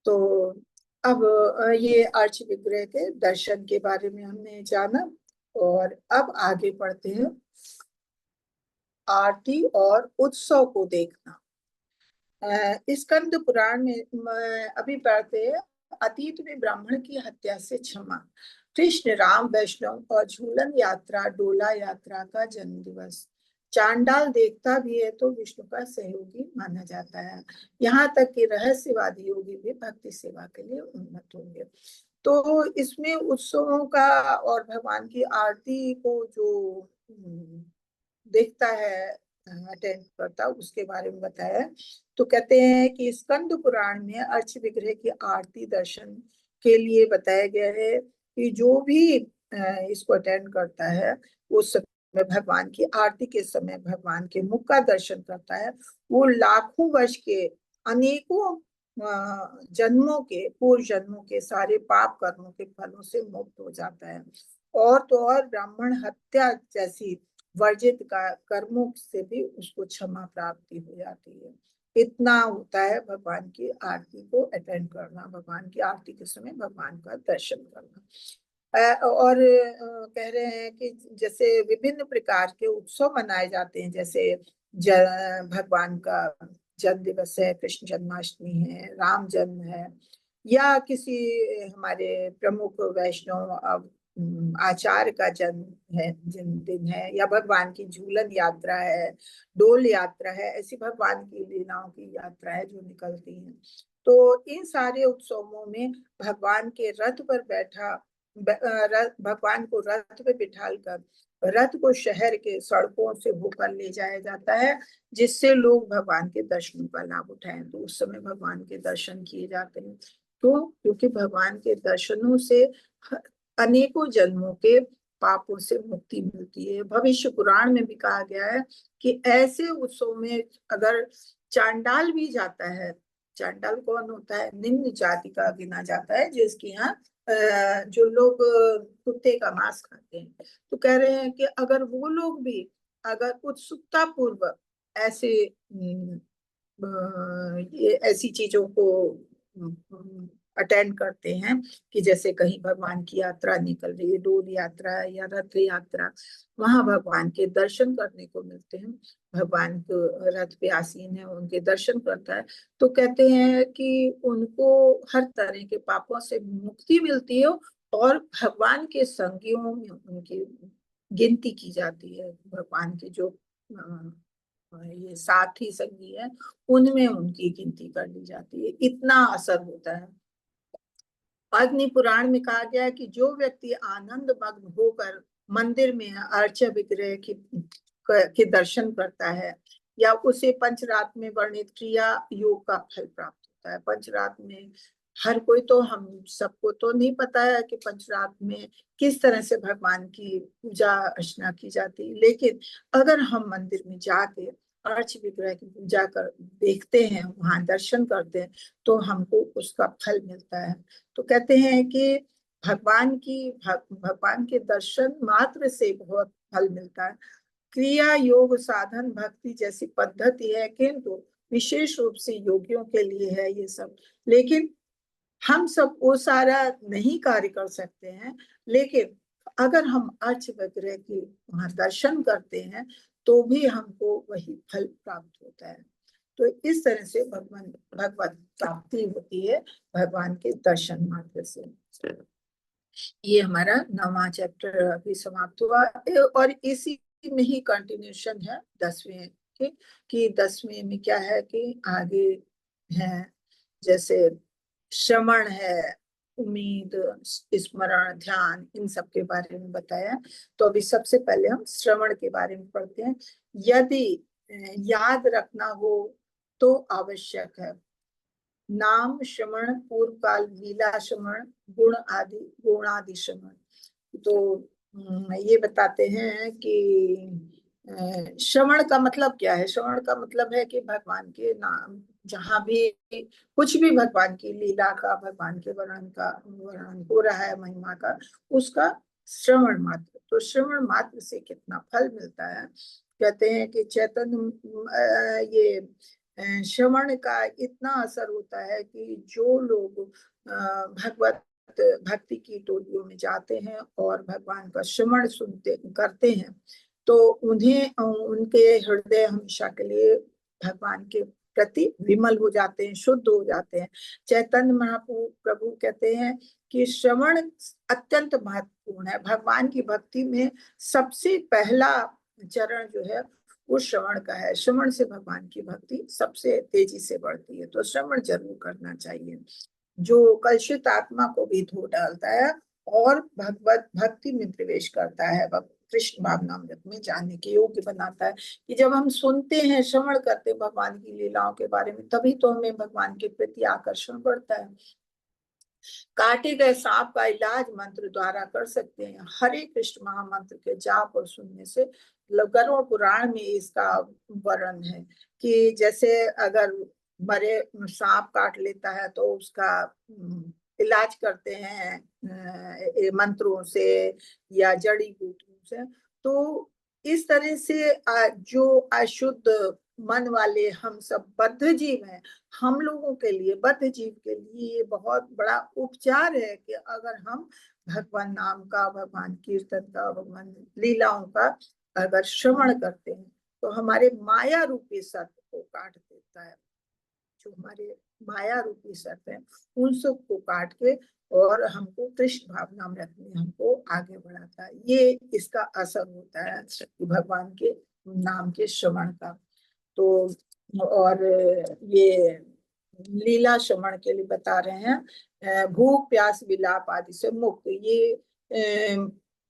तो अब ये अर्च विग्रह के दर्शन के बारे में हमने जाना, और अब आगे पढ़ते हैं आरती और उत्सव को देखना। स्कंद पुराण में अभी पढ़ते हैं अतीत में ब्राह्मण की हत्या से क्षमा, कृष्ण राम वैष्णव और झूलन यात्रा डोला यात्रा का जन्म दिवस। चांडाल देखता भी है तो विष्णु का सहयोगी माना जाता है। यहाँ तक कि रहस्यवादी योगी भी भक्ति सेवा के लिए उन्नत होंगे। तो इसमें उत्सवों का और भगवान की आरती को जो देखता है, अटेंड करता, उसके बारे में बताया है। तो कहते हैं कि स्कंद पुराण में अर्च विग्रह की आरती दर्शन के लिए बताया गया है कि जो भी इसको अटेंड करता है उस समय भगवान की आरती के समय भगवान के मुख का दर्शन करता है, वो लाखों वर्ष के अनेकों जन्मों के पूर्व जन्मों के सारे पाप कर्मों के फलों से मुक्त हो जाता है। और तो और ब्राह्मण हत्या जैसी वर्जित का कर्मों से भी उसको क्षमा प्राप्ति हो जाती है। इतना होता है भगवान की आरती को अटेंड करना, भगवान की आरती के समय भगवान का दर्शन करना। और कह रहे हैं कि जैसे विभिन्न प्रकार के उत्सव मनाए जाते हैं, जैसे भगवान का जन्म दिवस है, कृष्ण जन्माष्टमी है, राम जन्म है, या किसी हमारे प्रमुख वैष्णव आचार्य का जन्म है जन्मदिन है, या भगवान की झूलन यात्रा है, डोल यात्रा है, ऐसी भगवान की लीलाओं की यात्रा है जो निकलती हैं। तो इन सारे उत्सवों में भगवान के रथ पर बैठा भगवान को रथ पे बिठाल कर रथ को शहर के सड़कों से होकर ले जाया जाता है, जिससे लोग भगवान के दर्शनों का लाभ उठाएं। तो उस समय भगवान के दर्शन किए जाते हैं। तो क्योंकि भगवान के दर्शनों से अनेकों जन्मों के पापों से मुक्ति मिलती है। भविष्य पुराण में भी कहा गया है कि ऐसे उत्सव में अगर चांडाल भी जाता है, चांडाल कौन होता है, निम्न जाति का गिना जाता है, जिसके यहाँ जो लोग कुत्ते का मांस खाते हैं। तो कह रहे हैं कि अगर वो लोग भी अगर उत्सुकता पूर्वक ऐसे ये ऐसी चीजों को अटेंड करते हैं कि जैसे कहीं भगवान की यात्रा निकल रही है, डोल यात्रा या रथ यात्रा, वहां भगवान के दर्शन करने को मिलते हैं, भगवान को रथ पे आसीन है उनके दर्शन करता है, तो कहते हैं कि उनको हर तरह के पापों से मुक्ति मिलती है, और भगवान के संगियों में उनकी गिनती की जाती है। भगवान के जो ये साथी संगी है उनमें उनकी गिनती कर ली जाती है। इतना असर होता है। अग्नि पुराण में कहा गया है कि जो व्यक्ति आनंद मग्न होकर मंदिर में अर्च विग्रह के दर्शन करता है, या उसे पंचरात में वर्णित क्रिया योग का फल प्राप्त होता है। पंचरात में हर कोई, तो हम सबको तो नहीं पता है कि पंचरात में किस तरह से भगवान की पूजा अर्चना की जाती है, लेकिन अगर हम मंदिर में जाके अर्च विग्रह की पूजा कर देखते हैं, वहां दर्शन करते हैं, तो हमको उसका फल मिलता है। तो कहते हैं कि भगवान के दर्शन मात्र से बहुत फल मिलता है। क्रिया योग साधन भक्ति जैसी पद्धति है, किंतु विशेष रूप से योगियों के लिए है ये सब। लेकिन हम सब वो सारा नहीं कार्य कर सकते हैं, लेकिन अगर हम अर्च विग्रह की वहां दर्शन करते हैं तो भी हमको वही फल प्राप्त होता है। तो इस तरह से भगवत प्राप्ति होती है भगवान के दर्शन मात्र से। ये हमारा 9वां चैप्टर अभी समाप्त हुआ, और इसी में ही कंटिन्यूशन है 10वें के, कि 10वें में क्या है कि आगे है जैसे श्रवण है, उम्मीद, स्मरण, ध्यान, इन सब के बारे में बताया। तो अभी सबसे पहले हम श्रवण के बारे में पढ़ते हैं। यदि याद रखना हो तो आवश्यक है नाम श्रवण, पूर्व काल लीला श्रवण, गुण आदि श्रवण। तो ये बताते हैं कि श्रवण का मतलब क्या है। श्रवण का मतलब है कि भगवान के नाम, जहाँ भी कुछ भी भगवान की लीला का, भगवान के वर्णन हो रहा है, महिमा का, उसका श्रवण मात्र। तो श्रवण मात्र से कितना फल मिलता है। कहते हैं कि चैतन्य ये श्रवण का इतना असर होता है कि जो लोग भगवत भक्ति की टोलियों में जाते हैं और भगवान का श्रवण सुनते करते हैं, तो उन्हें उनके हृदय हमेशा के लिए भगवान के प्रति विमल हो जाते हैं, शुद्ध हो जाते हैं। चैतन्य महाप्रभु कहते हैं कि श्रवण अत्यंत महत्वपूर्ण है। भगवान की भक्ति में सबसे पहला चरण जो है वो श्रवण का है। श्रवण से भगवान की भक्ति सबसे तेजी से बढ़ती है, तो श्रवण जरूर करना चाहिए, जो कलुषित आत्मा को भी धो डालता है और भगवत भक्ति में प्रवेश करता है, कृष्ण भावनामृत में जाने के योग्य बनाता है। कि जब हम सुनते हैं, श्रवण करते हैं भगवान की लीलाओं के बारे में, तभी तो हमें भगवान के प्रति आकर्षण बढ़ता है। काटे गए सांप का इलाज मंत्र द्वारा कर सकते हैं। हरे कृष्ण महामंत्र के जाप और सुनने से, गरुड़ पुराण में इसका वर्णन है कि जैसे अगर मरे सांप काट लेता है तो उसका इलाज करते हैं मंत्रों से या जड़ी बूटियों से। तो इस तरह से जो अशुद्ध मन वाले हम सब बद्ध जीव हैं, हम लोगों के लिए, बद्ध जीव के लिए ये बहुत बड़ा उपचार है कि अगर हम भगवान नाम का, भगवान कीर्तन का, भगवान लीलाओं का अगर श्रवण करते हैं, तो हमारे माया रूपी सर्प को काट देता है। जो हमारे माया रूपी सर्प है उन सब को काट के और हमको कृष्ण भावनामृत में हमको आगे बढ़ाता है। ये इसका असर होता है भगवान के नाम के श्रवण का। तो और ये लीला श्रवण के लिए बता रहे हैं, भूख प्यास विलाप आदि से मुक्त। ये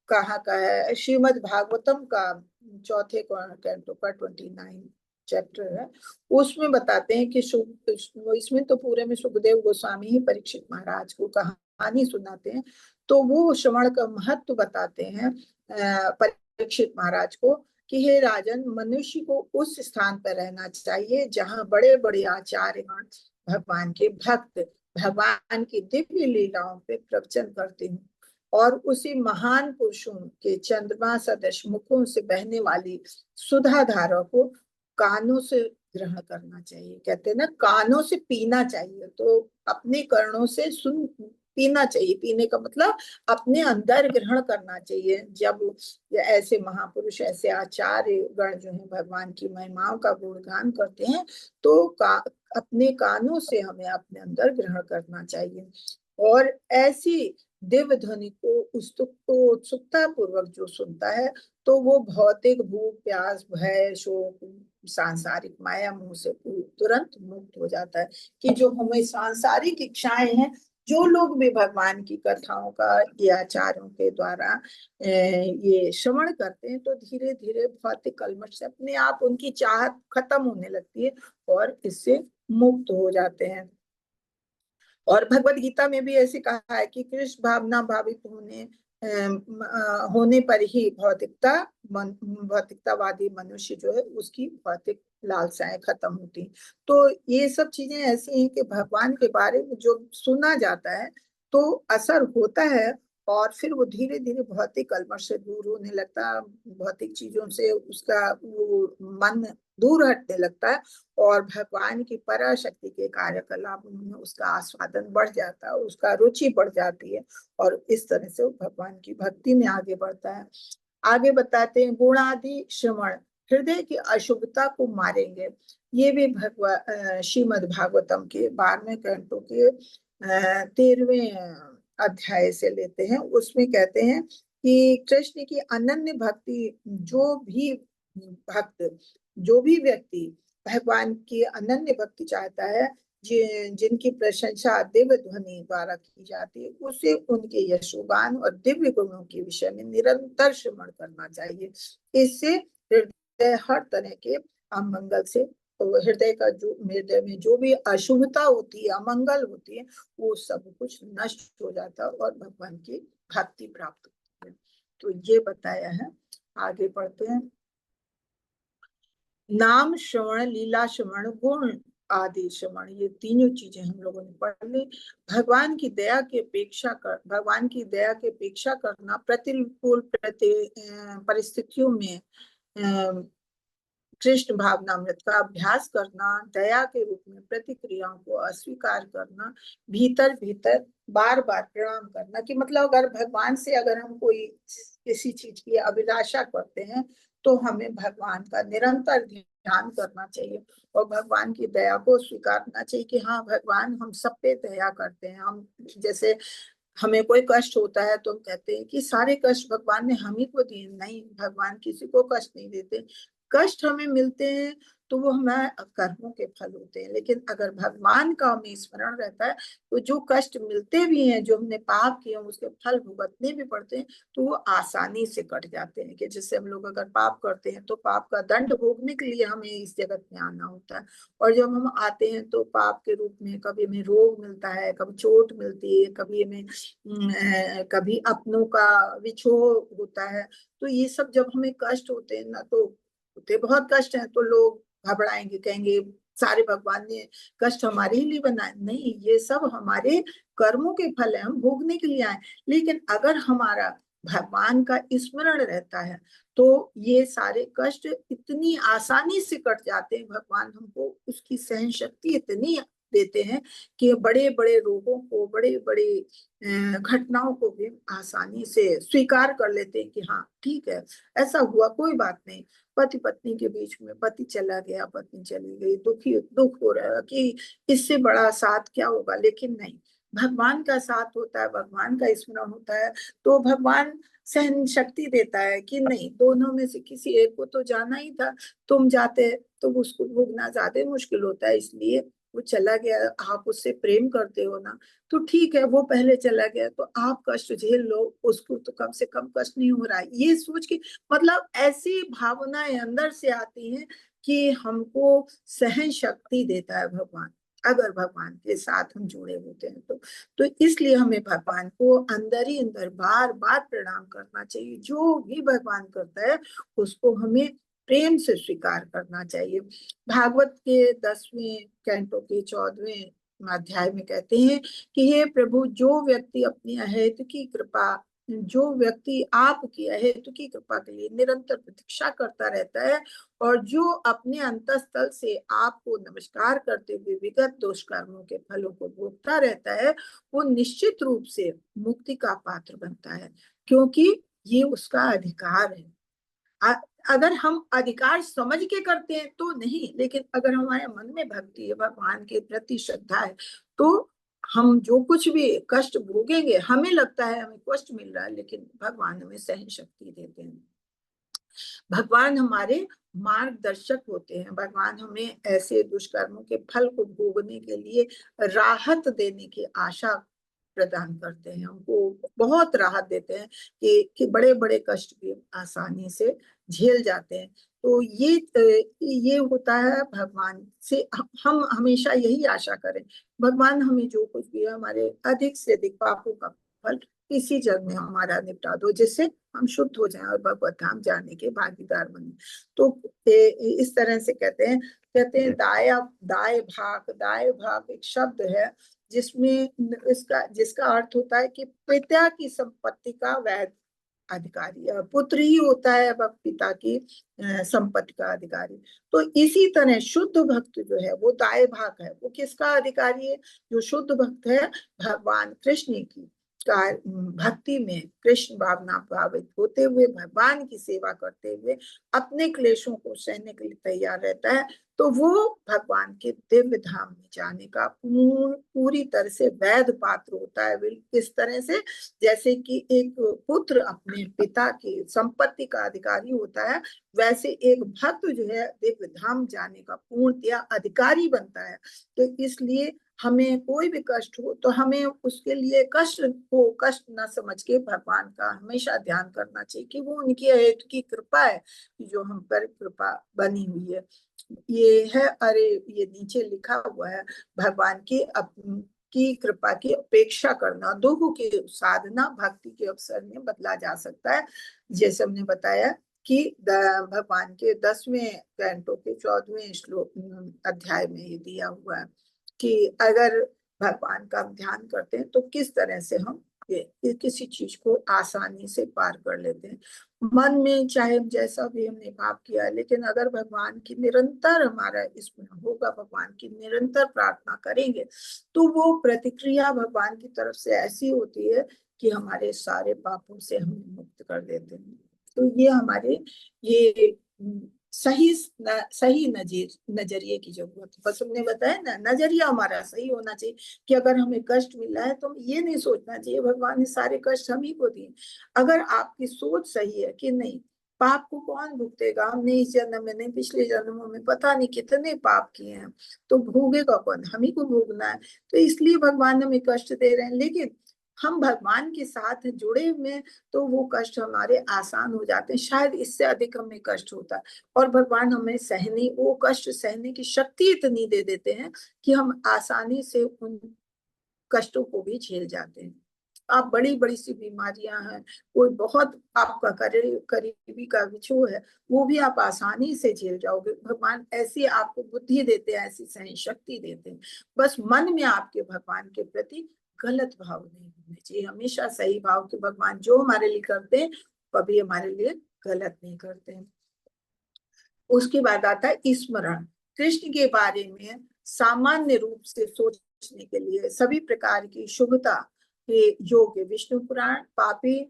कहाँ का है? श्रीमद् भागवतम का चौथे कैंटो का 29 चैप्टर है। उसमें बताते हैं कि इसमें तो पूरे में सुखदेव गोस्वामी ही परीक्षित महाराज को कहानी सुनाते हैं, तो वो श्रवण का महत्व बताते हैं परीक्षित महाराज को कि हे राजन, मनुष्य को उस स्थान पर रहना चाहिए जहाँ बड़े बड़े आचार्यगण, भगवान के भक्त, भगवान की दिव्य लीलाओं पे प्रवचन करते हैं और उसी महान पुरुषों के चंद्रमा सदृश मुखों से बहने वाली सुधा धारा को कानों से ग्रहण करना चाहिए। कहते हैं ना, कानों से पीना चाहिए, तो अपने कर्णों से सुन पीना चाहिए। पीने का मतलब अपने अंदर ग्रहण करना चाहिए। जब ऐसे महापुरुष, ऐसे आचार्य गण जो है भगवान की महिमाओं का गुणगान करते हैं, तो अपने कानों से हमें अपने अंदर ग्रहण करना चाहिए। और ऐसी दिव्य ध्वनि को उत्सुकता पूर्वक जो सुनता है, तो वो भौतिक भूख प्यास भय शोक सांसारिक माया मोह से तुरंत मुक्त हो जाता है। कि जो हमें सांसारिक इच्छाएं हैं, जो लोग भी भगवान की कथाओं का या आचार्यों के द्वारा ये श्रवण करते हैं, तो धीरे धीरे भौतिक कलमश से अपने आप उनकी चाहत खत्म होने लगती है और इससे मुक्त हो जाते हैं। और भगवत गीता में भी ऐसे कहा है कि कृष्ण भावना भावित होने पर ही भौतिकतावादी मनुष्य जो है उसकी भौतिक लालसाएं खत्म होती। तो ये सब चीजें ऐसी हैं कि भगवान के बारे में जो सुना जाता है तो असर होता है और फिर वो धीरे धीरे भौतिक कलमश से दूर होने लगता है, भौतिक चीजों से उसका वो मन दूर हटने लगता है और भगवान की पराशक्ति के कार्यकलाप में उसका आस्वादन बढ़ जाता है, उसका रुचि बढ़ जाती है और इस तरह से वो भगवान की भक्ति में आगे बढ़ता है। आगे बताते हैं, गुणादि श्रवण हृदय की अशुभता को मारेंगे। ये भी श्रीमद् भागवतम के 12वें कैंटो के 13वें अध्याय से लेते हैं। उसमें कहते हैं कि कृष्ण की अनन्य भक्ति, जो भी व्यक्ति भगवान की अनन्य भक्ति चाहता है, जिनकी प्रशंसा दिव्य ध्वनि द्वारा की जाती है, उसे उनके यशोगान और दिव्य गुणों के विषय में निरंतर श्रवण करना चाहिए। इससे हृदय हर तरह के अमंगल से, हृदय में जो भी अशुभता होती है, अमंगल होती है, वो सब कुछ नष्ट हो जाता है और भगवान की भक्ति प्राप्त होती है। तो ये बताया है। आगे पढ़ते हैं। नाम श्रवण, लीला श्रवण, गुण आदि श्रवण, ये तीनों चीजें हम लोगों ने पढ़ ली। भगवान की दया की अपेक्षा करना प्रतिकूल परिस्थितियों में कृष्ण भावनामृत का अभ्यास करना, दया के रूप में प्रतिक्रियाओं को अस्वीकार करना, भीतर भीतर बार बार प्रणाम करना। कि मतलब अगर भगवान से अगर हम कोई किसी चीज की अभिलाषा करते हैं तो हमें भगवान का निरंतर ध्यान करना चाहिए और भगवान की दया को स्वीकारना चाहिए कि हाँ भगवान हम सब पे दया करते हैं। हम जैसे हमें कोई कष्ट होता है तो हम कहते हैं कि सारे कष्ट भगवान ने हम ही को दिए। नहीं, भगवान किसी को कष्ट नहीं देते। कष्ट हमें मिलते हैं तो वो हमारे कर्मों के फल होते हैं। लेकिन अगर भगवान का हमें स्मरण रहता है तो जो कष्ट मिलते भी हैं, जो हमने पाप किए उसके फल भुगतने भी पड़ते हैं, तो वो आसानी से कट जाते हैं। कि जैसे हम लोग अगर पाप करते हैं तो पाप का दंड भोगने के लिए हमें इस जगत में आना होता है। और जब हम आते हैं तो पाप के रूप में कभी हमें रोग मिलता है, कभी चोट मिलती है, कभी हमें कभी अपनों का विछोह होता है। तो ये सब जब हमें कष्ट होते हैं ना, तो होते बहुत कष्ट हैं, तो लोग घबराएंगे, कहेंगे सारे भगवान ने कष्ट हमारे ही लिए बनाए। नहीं, ये सब हमारे कर्मों के फल है, हम भोगने के लिए आए। लेकिन अगर हमारा भगवान का स्मरण रहता है तो ये सारे कष्ट इतनी आसानी से कट जाते हैं। भगवान हमको उसकी सहन शक्ति इतनी देते हैं कि बड़े बड़े रोगों को, बड़े बड़े घटनाओं को भी आसानी से स्वीकार कर लेते हैं कि हाँ ठीक है, ऐसा हुआ, कोई बात नहीं। पति पत्नी के बीच में पति चला गया, पत्नी चली गई, दुख हो रहा है कि इससे बड़ा साथ क्या होगा। लेकिन नहीं, भगवान का साथ होता है, भगवान का स्मरण होता है तो भगवान सहन शक्ति देता है कि नहीं, दोनों में से किसी एक को तो जाना ही था। तुम जाते तो उसको भोगना ज्यादा मुश्किल होता है, इसलिए वो चला गया। आप उससे प्रेम करते हो ना, तो ठीक है, वो पहले चला गया तो आप कष्ट झेल लो, उसको तो कम से कम कष्ट नहीं हो रहा है। ये सोच के मतलब ऐसी भावनाएं अंदर से आती हैं कि हमको सहन शक्ति देता है भगवान, अगर भगवान के साथ हम जुड़े होते हैं तो इसलिए हमें भगवान को अंदर ही अंदर बार बार प्रणाम करना चाहिए। जो भी भगवान करता है उसको हमें प्रेम से स्वीकार करना चाहिए। भागवत के 10वें कैंटो के 14वें अध्याय में कहते हैं कि हे प्रभु, जो व्यक्ति अपनी अहेतु की कृपा, जो व्यक्ति आपकी अहेतु की कृपा के लिए निरंतर प्रतीक्षा करता रहता है और जो अपने अंतःस्थल से आपको नमस्कार करते हुए विगत दुष्कर्मों के फलों को भोगता रहता है, वो निश्चित रूप से मुक्ति का पात्र बनता है, क्योंकि ये उसका अधिकार है। अगर हम अधिकार समझ के करते हैं तो नहीं, लेकिन अगर हमारे मन में भक्ति है, भगवान के प्रति श्रद्धा है, तो हम जो कुछ भी कष्ट भोगेंगे, हमें लगता है हमें कष्ट मिल रहा है, लेकिन भगवान हमें सहन शक्ति देते हैं। भगवान हमारे मार्गदर्शक होते हैं। भगवान हमें ऐसे दुष्कर्मों के फल को भोगने के लिए राहत देने की आशा प्रदान करते हैं, हमको बहुत राहत देते हैं कि बड़े बड़े कष्ट भी आसानी से झेल जाते हैं। तो ये होता है भगवान से। हम हमेशा यही आशा करें, भगवान हमें जो कुछ भी है, हमारे अधिक से अधिक पापों का फल इसी जन्म में हमारा निपटा दो, जिससे हम शुद्ध हो जाएं और भगवत धाम जाने के भागीदार बने। तो इस तरह से कहते हैं दाय भाग एक शब्द है जिसमें जिसका अर्थ होता है कि पिता की संपत्ति का वैध अधिकारी, पुत्र ही होता है पिता की संपत्ति का अधिकारी। तो इसी तरह शुद्ध भक्त जो है वो दाय भाग है। वो किसका अधिकारी है? जो शुद्ध भक्त है, भगवान कृष्ण की का भक्ति में कृष्ण भावना भावित होते हुए, भगवान की सेवा करते हुए अपने क्लेशों को सहने के लिए तैयार रहता है, तो वो भगवान के दिव्य धाम में जाने का पूरी तरह से वैध पात्र होता है। किस तरह से? जैसे कि एक पुत्र अपने पिता की संपत्ति का अधिकारी होता है, वैसे एक भक्त जो है दिव्य धाम जाने का पूर्णतया अधिकारी बनता है। तो इसलिए हमें कोई भी कष्ट हो तो हमें उसके लिए कष्ट को कष्ट न समझ के भगवान का हमेशा ध्यान करना चाहिए कि वो उनकी हेतु की कृपा है, जो हम पर कृपा बनी हुई है। ये है, अरे ये नीचे लिखा हुआ है, भगवान की कृपा की अपेक्षा करना दुख की साधना भक्ति के अवसर में बदला जा सकता है। जैसे हमने बताया कि भगवान के 10वें कैंटो के 14वें श्लोक अध्याय में ये दिया हुआ है कि अगर भगवान का ध्यान करते हैं तो किस तरह से हम ये किसी चीज को आसानी से पार कर लेते हैं। मन में चाहे जैसा भी हमने पाप किया, लेकिन अगर भगवान की निरंतर हमारा स्मरण होगा, भगवान की निरंतर प्रार्थना करेंगे, तो वो प्रतिक्रिया भगवान की तरफ से ऐसी होती है कि हमारे सारे पापों से हमें मुक्त कर देते हैं। तो ये हमारे ये सही सही नजरिए की जरूरत है। बस हमने बताया ना, नजरिया हमारा सही होना चाहिए कि अगर हमें कष्ट मिला है तो ये नहीं सोचना चाहिए भगवान ने सारे कष्ट हम ही को दिए। अगर आपकी सोच सही है कि नहीं, पाप को कौन भुगतेगा, हमने इस जन्म में नहीं पिछले जन्मों में पता नहीं कितने पाप किए हैं, तो भोगेगा कौन, हम ही को भोगना है। तो इसलिए भगवान हमें कष्ट दे रहे हैं, लेकिन हम भगवान के साथ जुड़े हुए, तो वो कष्ट हमारे आसान हो जाते हैं। शायद इससे अधिक हमें कष्ट होता है, और भगवान हमें सहने, वो कष्ट सहने की शक्ति इतनी दे देते हैं कि हम आसानी से उन कष्टों को भी झेल जाते हैं। आप बड़ी बड़ी सी बीमारियां हैं, कोई बहुत आपका करीबी का विछोह है, वो भी आप आसानी से झेल जाओगे। भगवान ऐसी आपको बुद्धि देते हैं, ऐसी सहन शक्ति देते हैं। बस मन में आपके भगवान के प्रति गलत भाव नहीं होने चाहिए, हमेशा सही भाव के भगवान जो हमारे लिए करते हैं कभी हमारे लिए गलत नहीं करते हैं। उसके बाद आता है स्मरण। कृष्ण के बारे में सामान्य रूप से सोचने के लिए सभी प्रकार की शुभता के योग्य विष्णु पुराण पापी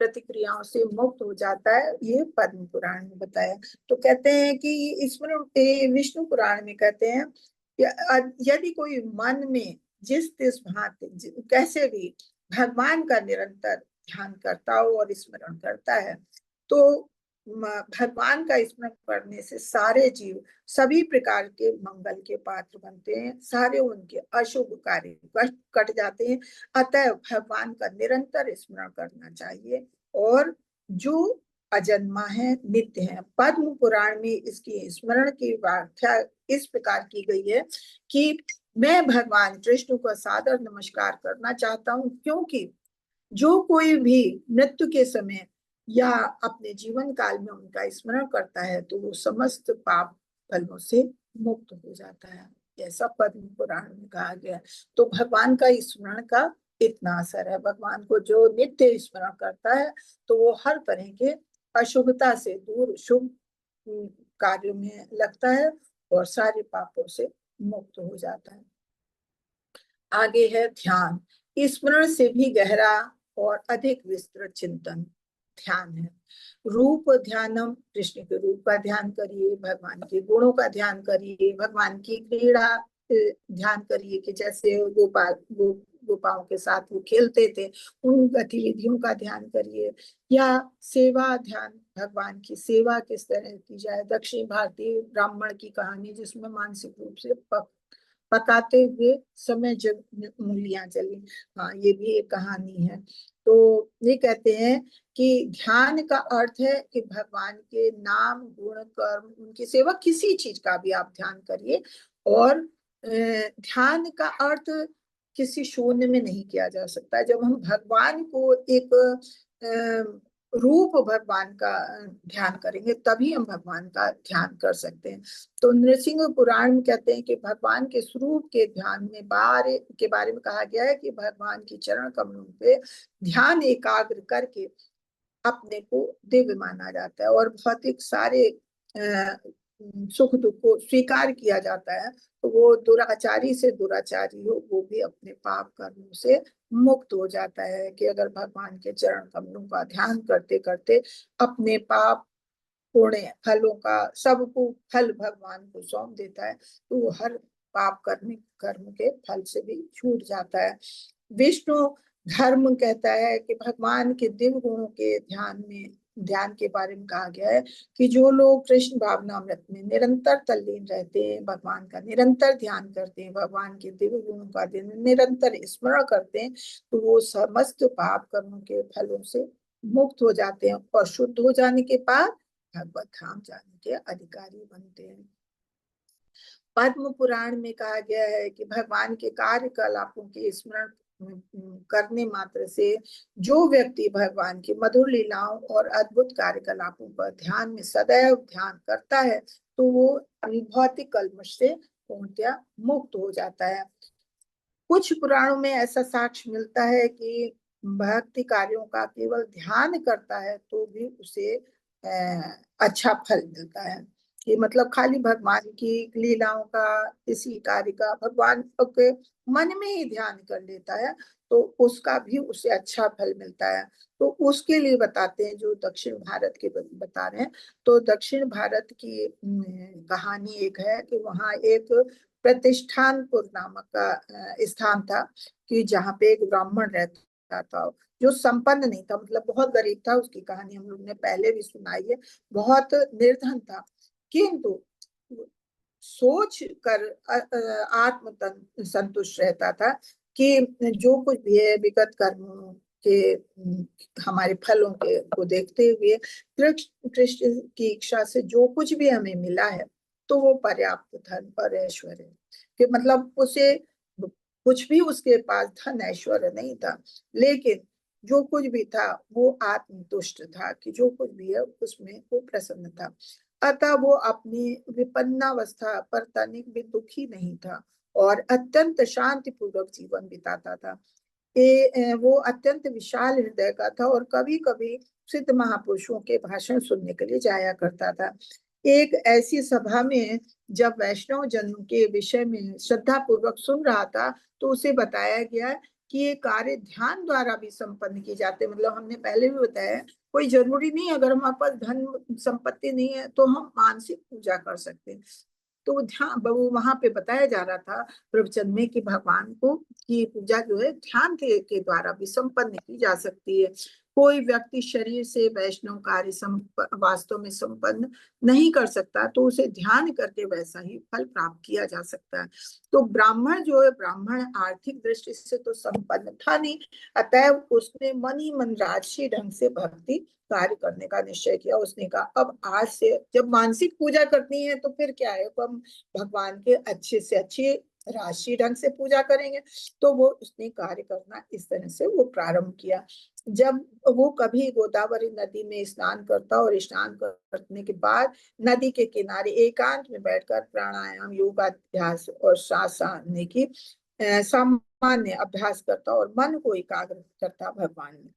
प्रतिक्रियाओं से मुक्त हो जाता है, ये पद्म पुराण में बताया। तो कहते हैं कि स्मरण विष्णु पुराण में कहते हैं यदि कोई मन में जिस तिस भांति कैसे भी भगवान का निरंतर ध्यान करता हो और स्मरण करता है, तो भगवान का स्मरण करने से सारे जीव सभी प्रकार के मंगल के पात्र बनते हैं, सारे उनके अशुभ कार्य कट जाते हैं। अतः भगवान का निरंतर स्मरण करना चाहिए, और जो अजन्मा है, नित्य है। पद्म पुराण में इसकी स्मरण की व्याख्या इस प्रकार की गई है कि मैं भगवान कृष्ण को सादर नमस्कार करना चाहता हूँ, क्योंकि जो कोई भी मृत्यु के समय या अपने जीवन काल में उनका स्मरण करता है, तो वो समस्त पाप फलों से मुक्त हो जाता है, ऐसा पद्म पुराण में कहा गया। तो भगवान का स्मरण का इतना असर है। भगवान को जो नित्य स्मरण करता है, तो वो हर तरह के अशुभता से दूर शुभ कार्य में लगता है और सारे पापों से मुक्त हो जाता है। आगे है ध्यान। स्मरण से भी गहरा और अधिक विस्तृत चिंतन ध्यान है। रूप ध्यानम, कृष्ण के रूप का ध्यान करिए, भगवान के गुणों का ध्यान करिए, भगवान की क्रीड़ा ध्यान करिए कि जैसे गोपाओं के साथ वो खेलते थे, उन गतिविधियों का ध्यान करिए। या सेवा ध्यान, भगवान की सेवा किस तरह की जाए। दक्षिण भारतीय ब्राह्मण की कहानी, जिसमें मानसिक रूप से पकाते हुए समय जब उंगलियां जली, हाँ ये भी एक कहानी है। तो ये कहते हैं कि ध्यान का अर्थ है कि भगवान के नाम गुण कर्म उनकी सेवा, किसी चीज का भी आप ध्यान करिए। और ध्यान का अर्थ किसी शून्य में नहीं किया जा सकता। जब हम भगवान को एक रूप भगवान का ध्यान करेंगे, तभी हम भगवान का ध्यान कर सकते हैं। तो नृसिंह पुराण में कहते हैं कि भगवान के स्वरूप के ध्यान में के बारे में कहा गया है कि भगवान की चरण कमलों पे ध्यान एकाग्र करके अपने को दिव्य माना जाता है, और भौतिक सारे सुख दुख को स्वीकार किया जाता है। तो वो दुराचारी से दुराचारी हो, वो भी अपने पाप कर्मों से मुक्त हो जाता है। कि अगर भगवान के चरण कमलों का ध्यान करते करते अपने पाप पुण्य फलों का सबको फल भगवान को सौंप देता है, तो वो हर पाप कर्म के फल से भी छूट जाता है। विष्णु धर्म कहता है कि भगवान के दिव्य गुणों के ध्यान के बारे में कहा गया है कि जो लोग कृष्ण भावनामृत में निरंतर तल्लीन रहते हैं, भगवान का निरंतर ध्यान करते हैं, भगवान के दिव्य गुणों का निरंतर स्मरण करते हैं, तो वो समस्त पाप कर्मों के फलों से मुक्त हो जाते हैं, और शुद्ध हो जाने के बाद भगवत धाम जाने के अधिकारी बनते हैं। पद्म पुराण में कहा गया है कि भगवान के कार्यकलापों के स्मरण करने मात्र से जो व्यक्ति भगवान की मधुर लीलाओं और अद्भुत कार्यकलापों पर ध्यान में सदैव ध्यान करता है, तो वो भौतिक कल्मश से पूर्णतया मुक्त हो जाता है। कुछ पुराणों में ऐसा साक्ष्य मिलता है कि भक्ति कार्यों का केवल ध्यान करता है तो भी उसे अच्छा फल मिलता है। कि मतलब खाली भगवान की लीलाओं का, इसी कार्य का भगवान के मन में ही ध्यान कर लेता है तो उसका भी उसे अच्छा फल मिलता है। तो उसके लिए बताते हैं, जो दक्षिण भारत के बता रहे हैं। तो दक्षिण भारत की कहानी एक है कि वहाँ एक प्रतिष्ठानपुर नामक का स्थान था, कि जहाँ पे एक ब्राह्मण रहता था जो संपन्न नहीं था, मतलब बहुत गरीब था। उसकी कहानी हम लोग ने पहले भी सुनाई है। बहुत निर्धन था, किंतु सोच कर आत्म संतुष्ट रहता था कि जो कुछ भी है विगत कर्मों के हमारे फलों के को देखते हुए कृष्ण की इच्छा से जो कुछ भी हमें मिला है तो वो पर्याप्त धन और ऐश्वर्य, कि मतलब उसे कुछ भी उसके पास धन ऐश्वर्य नहीं था, लेकिन जो कुछ भी था वो आत्मतुष्ट था, कि जो कुछ भी है उसमें वो प्रसन्न था। अतः वो अपनी विपन्नावस्था पर तनिक भी दुखी नहीं था और अत्यंत शांति पूर्वक जीवन बिताता था। वो अत्यंत विशाल हृदय का था और कभी कभी सिद्ध महापुरुषों के भाषण सुनने के लिए जाया करता था। एक ऐसी सभा में जब वैष्णव जनों के विषय में श्रद्धा पूर्वक सुन रहा था तो उसे बताया गया कि ये कार्य ध्यान द्वारा भी संपन्न किए जाते, मतलब हमने पहले भी बताया, कोई जरूरी नहीं अगर हमारे पास धन संपत्ति नहीं है तो हम मानसिक पूजा कर सकते हैं। तो ध्यान वो वहां पे बताया जा रहा था प्रवचन में कि भगवान को की पूजा जो है ध्यान के द्वारा भी संपन्न की जा सकती है। कोई व्यक्ति शरीर से वैष्णव कार्य वास्तव में संपन्न नहीं कर सकता तो उसे ध्यान करके वैसा ही फल प्राप्त किया जा सकता है। तो ब्राह्मण जो है, ब्राह्मण आर्थिक दृष्टि से तो संपन्न था नहीं, अतएव उसने मन ही मन राजसी ढंग से भक्ति कार्य करने का निश्चय किया। उसने कहा अब आज से जब मानसिक पूजा करनी है तो फिर क्या है, तो हम भगवान के अच्छे से अच्छे राशि ढंग से पूजा करेंगे। तो वो उसने कार्य करना इस तरह से वो प्रारंभ किया। जब वो कभी गोदावरी नदी में स्नान करता और स्नान करने के बाद नदी के किनारे एकांत में बैठकर प्राणायाम, योगाभ्यास और सांस आने की सामान्य अभ्यास करता और मन को एकाग्र करता भगवान में।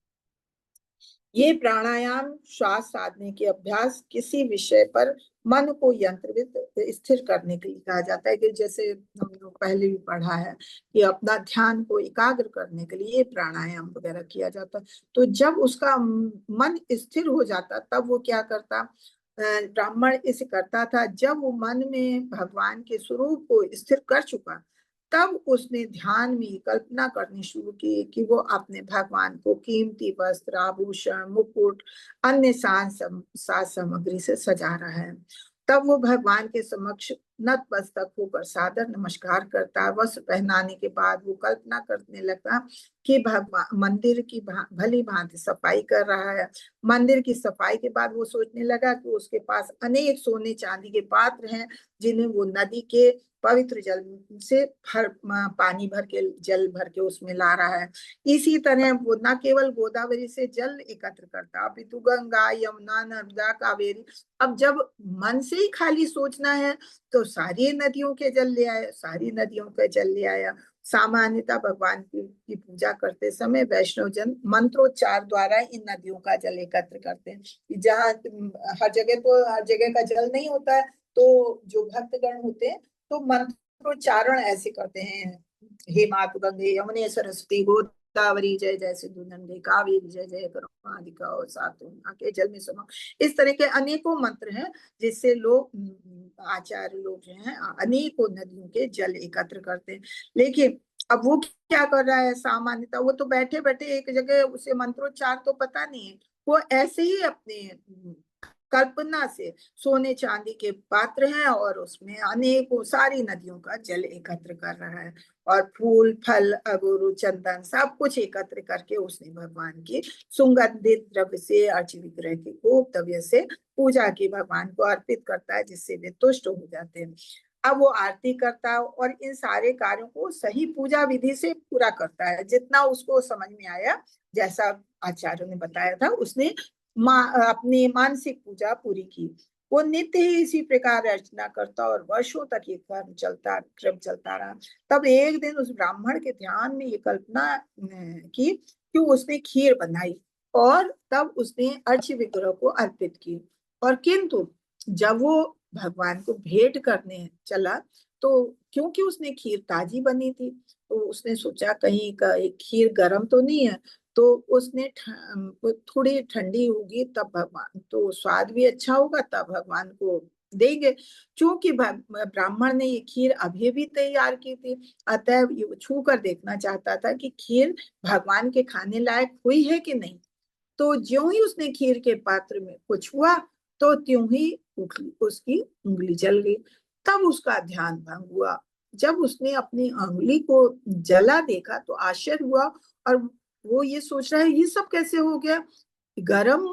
ये प्राणायाम श्वास साधने के अभ्यास किसी विषय पर मन को यंत्रित स्थिर करने के लिए कहा जाता है, कि जैसे हम लोग पहले भी पढ़ा है कि अपना ध्यान को एकाग्र करने के लिए प्राणायाम वगैरह किया जाता। तो जब उसका मन स्थिर हो जाता तब वो क्या करता, ब्राह्मण इसे करता था। जब वो मन में भगवान के स्वरूप को स्थिर कर चुका तब उसने ध्यान में कल्पना करनी शुरू की कि वो अपने भगवान को कीमती वस्त्र, आभूषण, मुकुट, अन्य साज सामग्री से सजा रहा है। तब वो भगवान के समक्ष नतमस्तक होकर सादर नमस्कार करता। वस्त्र पहनाने के बाद वो कल्पना करने लगा कि भगवान मंदिर की भली भांति सफाई कर रहा है। मंदिर की सफाई के बाद वो सोचने लगा कि उसके पास अनेक सोने चांदी के पात्र हैं जिन्हें वो नदी के पवित्र जल से पानी भर के, जल भर के उसमें ला रहा है। इसी तरह वो न केवल गोदावरी से जल एकत्र करता अपितु गंगा, यमुना, नर्मदा, कावेरी। अब जब मन से ही खाली सोचना है तो सारी नदियों के जल ले आया, सारी नदियों का जल ले आया। सामान्यतः भगवान की पूजा करते समय वैष्णव जन मंत्रोच्चार द्वारा इन नदियों का जल एकत्र करते हैं। जहाँ हर जगह का जल नहीं होता है तो जो भक्तगण होते हैं तो मंत्रोच्चारण ऐसे करते हैं, हे मातु गंगे यमुने सरस्वती गोदावरी जय जय सिंधु नंदे कावेरी जय जय करुणाधिका और सातों के जल में समा। इस तरह के अनेकों मंत्र हैं जिससे लोग आचार्य लोग जो हैं अनेकों नदियों के जल एकत्र करते हैं। लेकिन अब वो क्या कर रहा है, सामान्यतः वो तो बैठे बैठे एक जगह, उसे मंत्रोच्चार तो पता नहीं है, वो ऐसे ही अपने कल्पना से सोने चांदी के पात्र हैं और उसमें अनेकों सारी नदियों का जल एकत्र कर रहा है और फूल, फल, अगुरु, चंदन सब कुछ एकत्र करके उसने भगवान की सुगंधित द्रव्य से अर्ची विग्रह के खूब द्रव्य से पूजा की भगवान को अर्पित करता है, जिससे वे तुष्ट हो जाते हैं। अब वो आरती करता है और इन सारे कार्यों को सही पूजा विधि से पूरा करता है, जितना उसको समझ में आया, जैसा आचार्य ने बताया था उसने अपनी मानसिक पूजा पूरी की। वो नित्य ही इसी प्रकार अर्चना करता और वर्षों तक ये क्रम चलता रहा। तब एक दिन उस ब्राह्मण के ध्यान में ये कल्पना की कि उसने खीर बनाई और तब उसने अर्च विग्रह को अर्पित की। और किंतु जब वो भगवान को भेंट करने चला तो क्योंकि उसने खीर ताजी बनी थी तो उसने सोचा कहीं का खीर गर्म तो नहीं है, तो उसने थोड़ी ठंडी होगी तब भगवान तो स्वाद भी अच्छा होगा तब भगवान को देंगे। क्योंकि ब्राह्मण ने ये खीर अभी भी तैयार की थी, अतः ये छू कर देखना चाहता था कि खीर भगवान के खाने लायक हुई है कि नहीं। तो ज्यों ही उसने खीर के पात्र में कुछ हुआ तो त्यों ही उसकी उंगली जल गई। तब उसका ध्यान भंग हुआ। जब उसने अपनी उंगली को जला देखा तो आश्चर्य हुआ और वो ये सोच रहा है ये सब कैसे हो गया। गरम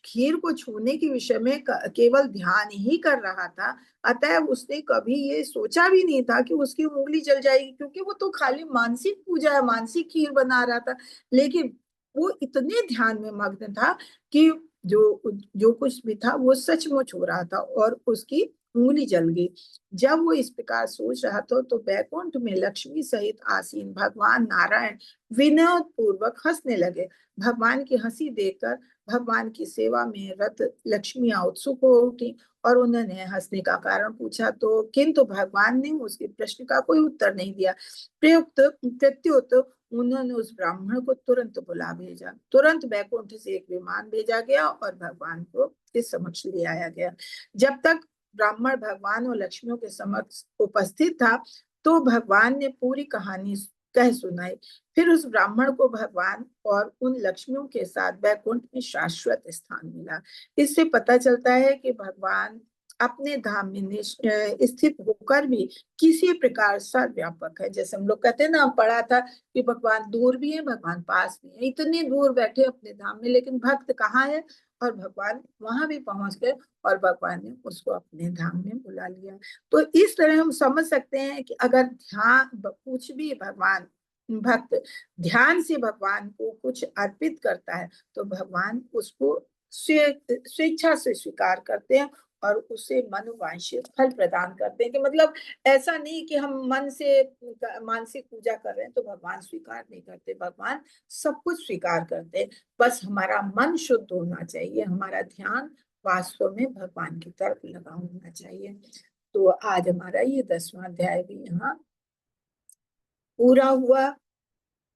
खीर को छूने के विषय में केवल ध्यान ही कर रहा था, अतः उसने कभी ये सोचा भी नहीं था कि उसकी उंगली जल जाएगी, क्योंकि वो तो खाली मानसिक पूजा है, मानसिक खीर बना रहा था। लेकिन वो इतने ध्यान में मग्न था कि जो जो कुछ भी था वो सचमुच हो रहा था और उसकी उंगली जल गई। जब वो इस प्रकार सोच रहा था तो बैकुंठ में लक्ष्मी सहित आसीन भगवान नारायण विनोद पूर्वक हंसने लगे। भगवान की हंसी देखकर भगवान की सेवा में रत लक्ष्मियां उत्सुक हो उठी और उन्होंने हंसने का कारण पूछा, तो किंतु भगवान ने उसके प्रश्न का कोई उत्तर नहीं दिया। प्रत्युत उन्होंने उस ब्राह्मण को तुरंत बुला भेजा। तुरंत बैकुंठ से एक विमान भेजा गया और भगवान को इस समक्ष ले आया गया। जब तक ब्राह्मण भगवान और लक्ष्मियों के समक्ष उपस्थित था तो भगवान ने पूरी कहानी कह सुनाई। फिर उस ब्राह्मण को भगवान और उन लक्ष्मियों के साथ बैकुंठ में शाश्वत स्थान मिला। इससे पता चलता है कि भगवान अपने धाम में स्थित होकर भी किसी प्रकार सर्वव्यापक है। जैसे हम लोग कहते हैं ना, पढ़ा था कि भगवान दूर भी है भगवान पास भी है, इतने दूर बैठे अपने धाम में लेकिन भक्त कहाँ है, और भगवान वहां भी पहुंच गए और भगवान ने उसको अपने धाम में बुला लिया। तो इस तरह हम समझ सकते हैं कि अगर ध्यान कुछ भी भगवान भक्त ध्यान से भगवान को कुछ अर्पित करता है तो भगवान उसको स्वेच्छा से स्वीकार करते हैं और उसे मनोवांछित फल प्रदान करते हैं। कि मतलब ऐसा नहीं कि हम मन से मानसिक पूजा कर रहे हैं तो भगवान स्वीकार नहीं करते, भगवान सब कुछ स्वीकार करते हैं। बस हमारा मन शुद्ध होना चाहिए, हमारा ध्यान वास्तव में भगवान की तरफ लगा होना चाहिए। तो आज हमारा ये 10वां अध्याय भी यहाँ पूरा हुआ।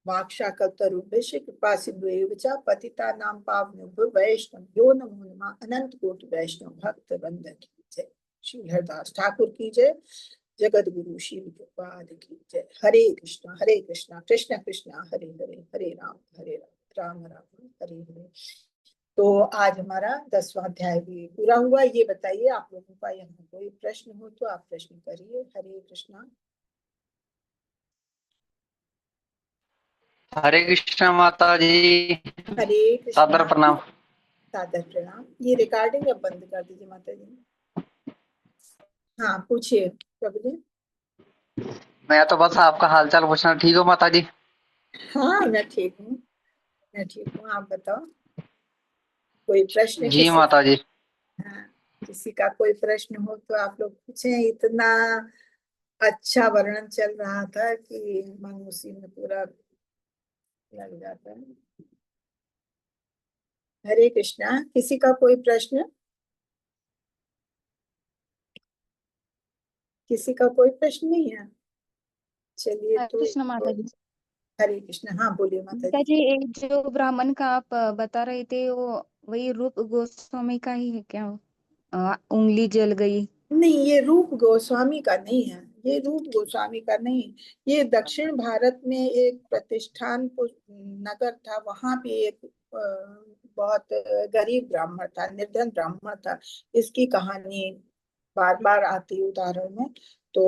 वाक्शाकल्पतरुभ्यश्च कृपा सिन्धुभ्यश्च च पतितानां पावनेभ्यो वैष्णवेभ्यो नमो नमः। अनंत कोटि वैष्णव भक्त वृंद की जय। श्री हरदास ठाकुर की जय। जगत गुरु शिव प्रपाद की जय। हरे कृष्णा कृष्ण कृष्ण हरे हरे, हरे राम राम राम हरे हरे। तो आज हमारा 10वां अध्याय भी पूरा हुआ। ये बताइए आप लोगों का यहाँ कोई प्रश्न हो तो आप प्रश्न करिए। हरे कृष्णा। हरे कृष्णा माता जी। हरे सादर कृष्णा। प्रणाम। सादर प्रणाम। ये रिकॉर्डिंग अब बंद कर दीजिए माता जी। हाँ पूछिए प्रभु जी। मैं तो बस आपका हालचाल पूछना, ठीक हो माता जी? हाँ मैं ठीक हूँ, मैं ठीक हूँ। आप बताओ कोई प्रश्न जी किसी माता जी। हाँ, किसी का कोई प्रश्न हो तो आप लोग पूछें। इतना अच्छा वर्णन चल रहा था कि मन उसी में पूरा लग जाता है। हरे कृष्णा। किसी का कोई प्रश्न? किसी का कोई प्रश्न नहीं है? चलिए हरे तो कृष्ण माता जी। हरे कृष्ण। हाँ बोलिए माता माता जी। जी, एक जो ब्राह्मण का आप बता रहे थे वो वही रूप गोस्वामी का ही है क्या? उंगली जल गई। नहीं ये रूप गोस्वामी का नहीं है, ये रूप गोस्वामी का नहीं। ये दक्षिण भारत में एक प्रतिष्ठान नगर था, वहां पे एक बहुत गरीब ब्राह्मण था, निर्धन ब्राह्मण था। इसकी कहानी बार बार आती है उदाहरण में। तो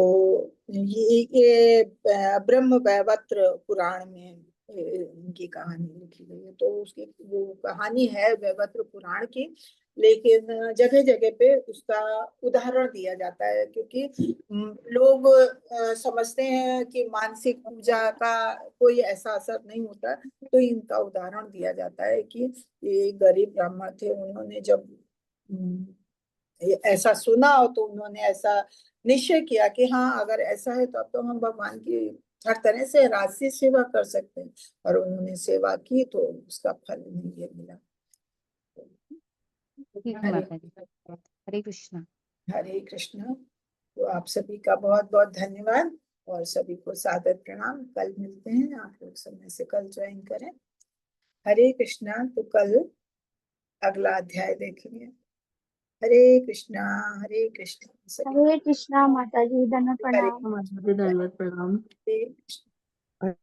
ये ब्रह्म वैवर्त पुराण में इनकी कहानी लिखी गई है। तो उसकी वो कहानी है वैवर्त पुराण की, लेकिन जगह जगह पे उसका उदाहरण दिया जाता है, क्योंकि लोग समझते हैं कि मानसिक पूजा का कोई ऐसा असर नहीं होता। तो इनका उदाहरण दिया जाता है कि ये गरीब ब्राह्मण थे, उन्होंने जब ऐसा सुना हो तो उन्होंने ऐसा निश्चय किया कि हाँ अगर ऐसा है तो अब तो हम भगवान की हर तरह से राजसी सेवा कर सकते हैं। और उन्होंने सेवा की तो उसका फल उन्हें ये मिला। ठीक है हरे माता जी। हरे कृष्णा। हरे कृष्ण। तो आप सभी का बहुत बहुत धन्यवाद और सभी को सादर प्रणाम। कल मिलते हैं, आप लोग समय से कल ज्वाइन करें। हरे कृष्णा। तो कल अगला अध्याय देखेंगे। हरे कृष्णा। हरे कृष्णा सभी। हरे कृष्णा माता जी, धन्यवाद हरे प्रणाम। माता जी, धन्यवाद प्रणाम। कृष्ण।